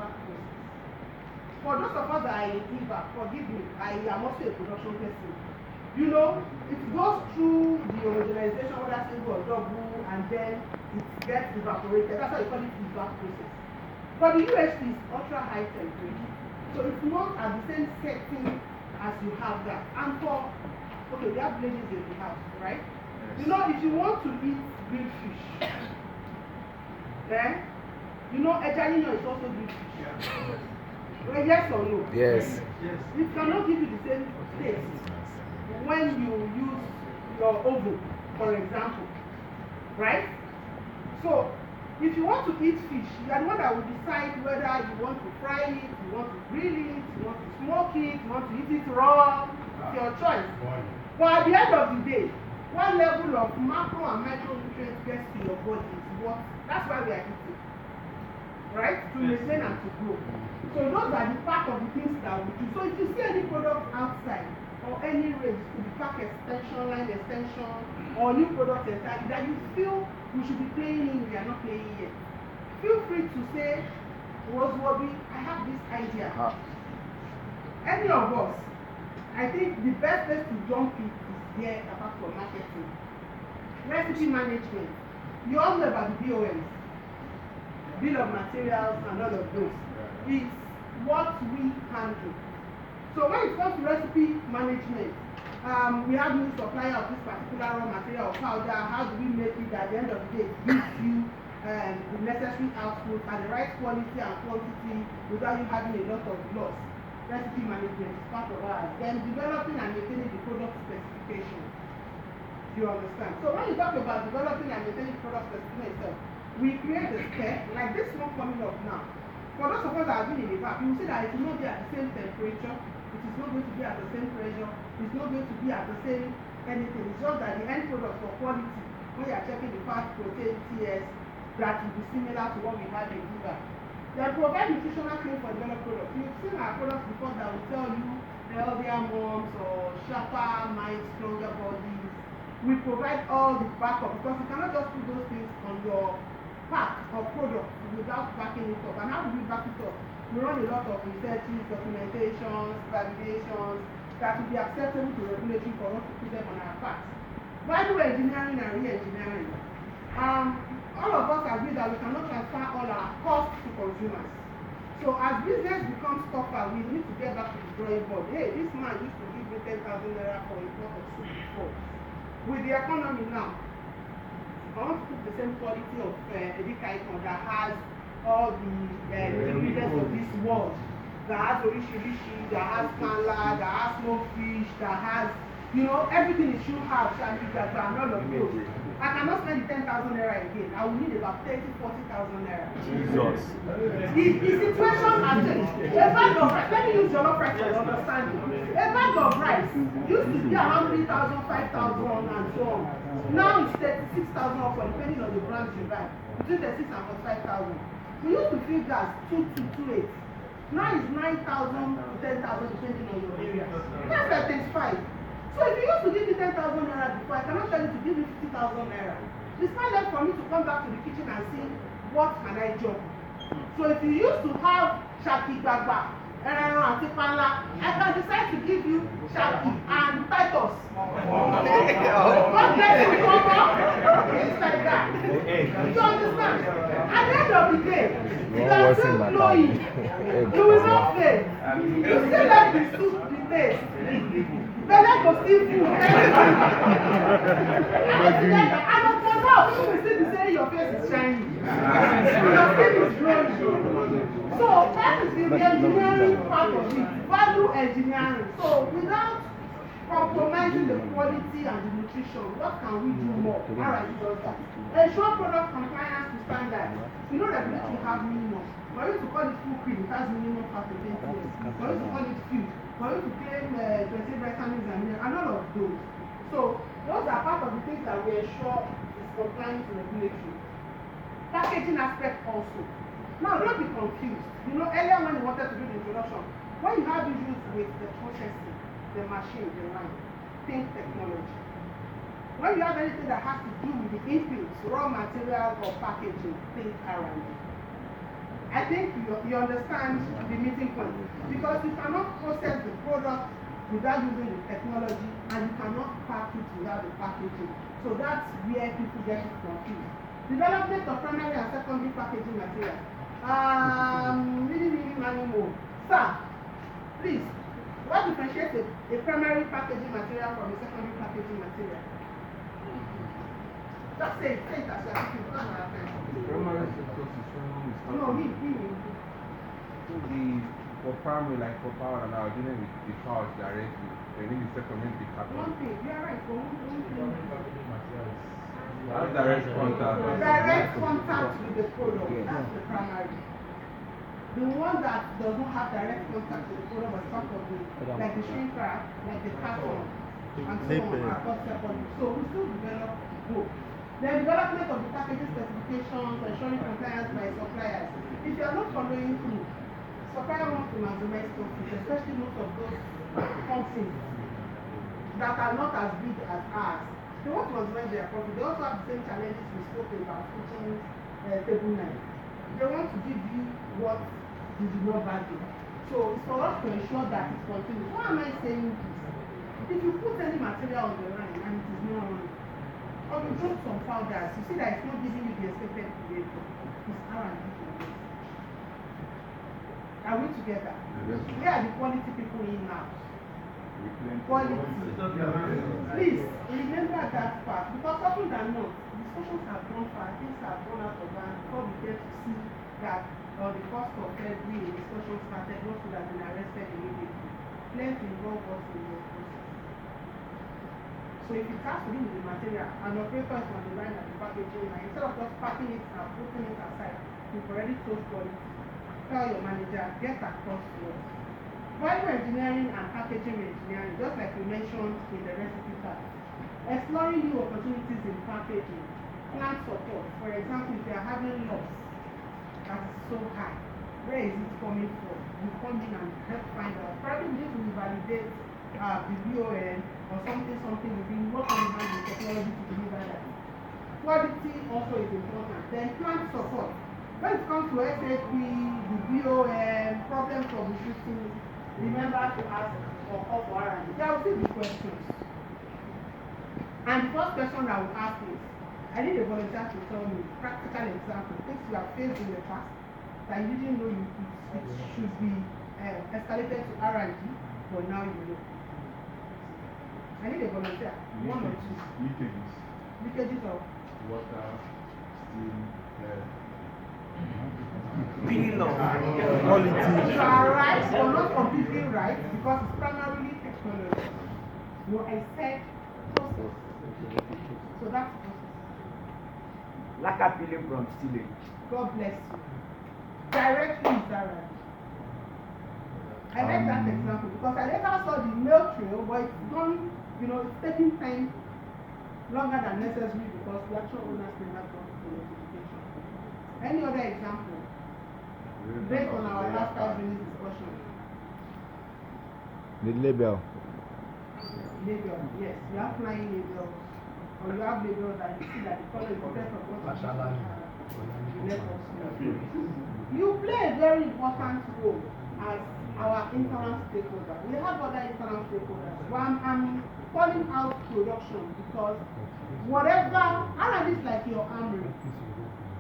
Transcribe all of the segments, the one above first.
back process. For those of us that are in feedback, forgive me, I am also a production person. You know, it goes through the homogenization, whether single or double, and then it gets evaporated. That's why you call it feedback process. But the UHT is ultra high temperature. So it's not at the same setting as you have that. And for, okay, we have ladies in the house, right? Yes. You know, if you want to eat grilled fish, then, you know, ejalino is also grilled fish. Yeah. Well, yes or no? Yes. Yes. It cannot give you the same taste when you use your oven, for example. Right? So, if you want to eat fish, you are the one that will decide whether you want to fry it, you want to grill it, you want to smoke it, you want to eat it raw. It's your choice. But at the end of the day, what level of macro and micronutrients gets to your body is what, that's why we are eating. Right? To maintain and to grow. So those are the part of the things that we do. So if you see any product outside, or any range, to the pack extension, line extension, or new product entirely, that you feel we should be playing in, we are not playing yet. Feel free to say, Rosewabi, I have this idea. Any of us, I think the best place to jump in is here apart from marketing. Recipe management. You all know about the BOMs, bill of materials, and all of those. It's what we handle. So when it comes to recipe management, we have new supplier of this particular raw material or powder. How do we make it at the end of the day? It gives you the necessary output at the right quality and quantity without you having a lot of loss. Recipe management is part of ours. Then developing and maintaining the product specification. Do you understand? So when you talk about developing and maintaining product specification itself, we create a spec like this one coming up now. For those of us that have been in the past, you will see that it will not be at the same temperature, it is not going to be at the same pressure, it's not going to be at the same anything. It's just that the end product for quality, when you are checking the fat, protein, TS, that will be similar to what we have in Viva. They provide nutritional claim for developed products. You've seen our products before that will tell you healthier moms or sharper minds, stronger bodies. We provide all the backup because you cannot just put those things on your pack or product without backing it up. And how do we back it up? We run a lot of researches, documentations, validations that will be acceptable to regulatory for us to put them on our packs. Value engineering and re-engineering. All of us agree that we cannot transfer all our costs to consumers. So as business becomes tougher, we need to get back to the drawing board. Hey, this man used to give me 10,000 naira for a pot of soup before. With the economy now, I want to put the same quality of Edikaikon that has all the ingredients of this world, that has orishirishi, that has kanla, that has smoked fish, that has, you know, everything it should have, and all of those. I cannot spend the 10,000 naira again. I will need about 30,000-40,000 naira. Jesus. The situation has changed. A bag of rice, let me use jollof rice for understanding. A bag of rice used to be around 3,000, 5,000, and so on. Now it's 36,000 or depending on the brand you buy. Between 36 and 45,000. We used to feed gas 2 to 2.8. Now it's 9,000 to 10,000 depending on your area. That's like 35. So if you used to give me 10,000 naira before, I cannot tell you to give me 50,000 naira. It's not left for me to come back to the kitchen and see what can I do. So if you used to have Shaki Baba, and Tipala, I can decide to give you Shaki and Titus. What bless you, Mama? It's like that. You understand? At the end of the day, you are still flowing. You will not fail. You still let the soup be taste. But let us still food. And for now, you will still be saying your face is shining. Your skin is glowing. So that is the engineering part of it. Value engineering. So without compromising the quality and the nutrition, what can we do more? Alright, it does that. Ensure product compliance to standards. You know that we need to have minimum. For you to call it full cream, it has minimum fat of 20 years. For you to call it food, for you to claim 20 vitamins and all of those. So those are part of the things that we ensure is compliant to regulatory. Packaging aspect also. Now don't be confused. You know, earlier when you wanted to do the introduction, when you have issues with the processing, the machine, the line, think technology. When you have anything that has to do with the inputs, raw material or packaging, think R&D. I think you understand the meeting point, because you cannot process the product without using the technology, and you cannot pack it without the packaging. So that's where people get it confused. Development of primary and secondary packaging materials. Really more. Sir, please, what differentiates a primary packaging material from a secondary packaging material? Just say it as you are speaking. Primary because it's from No, me. For primary, like for power, and I was dealing with the power directly. And then the secondary, the capital. One thing, you are right. For one thing. Direct contact. Direct contact with the product. That's the primary. The one that does not have direct contact with the product was part of the, like the shrink wrap, like the carton, and so on, are called secondary. So we still develop both. The development of the packaging specifications, ensuring compliance by suppliers. If you are not following through, supplier wants to maximize profit, especially most of those companies that are not as big as ours. They want to maximize their profit. They also have the same challenges we spoke about, switching table knife. They want to give you what you do not value. So it's for us to ensure that it continues. Why am I saying this? If you put any material on the line and it is not running, or you drop some powders, you see that it's not giving you the expected behavior. It's R&D. Are we together? Where are the quality people in now? Quality. Please remember that part, because often than not, discussions have gone far, things have gone out of hand before we get to see that on the 1st of February, a discussion started, what could have been arrested immediately. Let's involve us in your process. So if it has to do with the material, an operator is on the line at the packaging line, instead of just packing it and putting it aside, you've already told quality. Tell your manager, get across to us. Value engineering and packaging engineering, just like we mentioned in the recipe card. Exploring new opportunities in packaging. Plant support. For example, if you are having loss that is so high, where is it coming from? You come in and help find out. Probably this will validate the BON or something within what can have the technology to deliver that. Quality also is important. Then plant support. When it comes to SAP, the BON, problems of the system, remember to ask or call for R&D. There will still be questions. And the first question I will ask is, I need a volunteer to tell me practical example, things you have faced in the past that you didn't know it should be escalated to R&D, but now you know. I need a volunteer, one or two. Leakages. Leakages of Water, steam, Really low. quality. You are right, but not completely right, because it's primarily technology. No, I said process. So that's process. Like a billion from stealing. God bless you. Directly is direct. I like that example because I later saw the mail trail, but it's gone, it's taking time longer than necessary because the actual owners never got the notification. Any other example? Based on our last 5 minutes discussion. The label. Label, yes. You have flying labels, or you have labels that you see that the color is different from what you let us know. You play a very important role as our internal stakeholder. We have other internal stakeholders. Well, I'm calling out production because whatever, R&D is like your armory.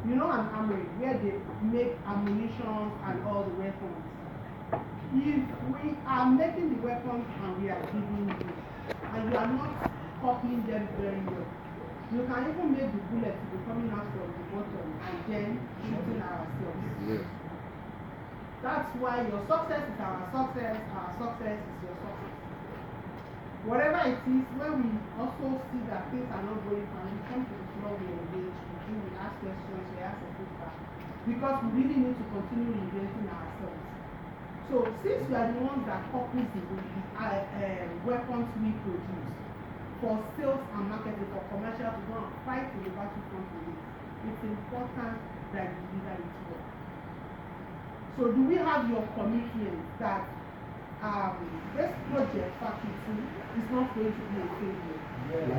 You know an armory where they make ammunition and all the weapons. If we are making the weapons and we are giving you, and we are not copying them very well, you can even make the bullet to be coming out from the bottom and then shooting ourselves. Yes. That's why your success is our success is your success. Whatever it is, when we also see that things are not going fine, we come to the floor, we engage, we ask questions, we ask for feedback, because we really need to continue reinventing ourselves. So since we are the ones that copies the weapons we produce for sales and marketing, for commercial to go and fight in the battlefront with it, it's important that we deliver it well. So do we have your commitment that this project Factory 2 is not going to be a failure? Yes.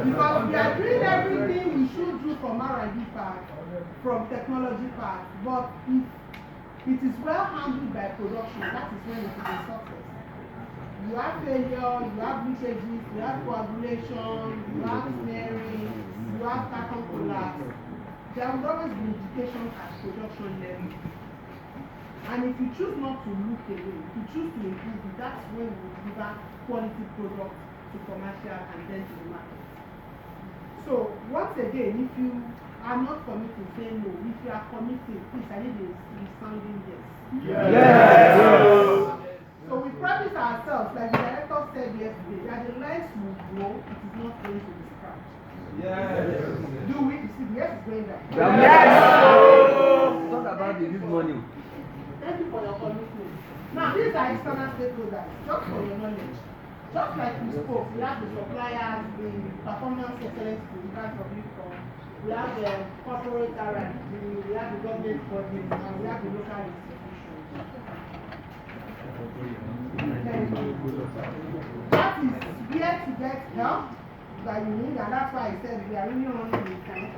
Because we are doing everything we should do from R&D part from technology part, but if it is well handled by production, that is when it is a success. You have failure, you have leakages, you have coagulation, you have snaring, you have carton collapse. There will always be indication at production level. And if you choose not to look away, if you choose to improve it, that's when we will deliver quality product to commercial and then to the market. So once again, if you are not committing, say no. If you are committing, please, I need a resounding yes. Yes. So we promise ourselves, like the director said yesterday, that the lines will grow, it is not going to be scratched. Yes. Do we? You see, the yes is going down. Yes. Talk about the this money. Thank you for your commitment. Now, these are external stakeholders, just for your knowledge. Just like we spoke, we have the suppliers, the performance excellence programs of Uniform, we have the corporate R&D, we have the government bodies, and we have the local institutions. That is where to get help that you need, and that's why I said we are really on the time.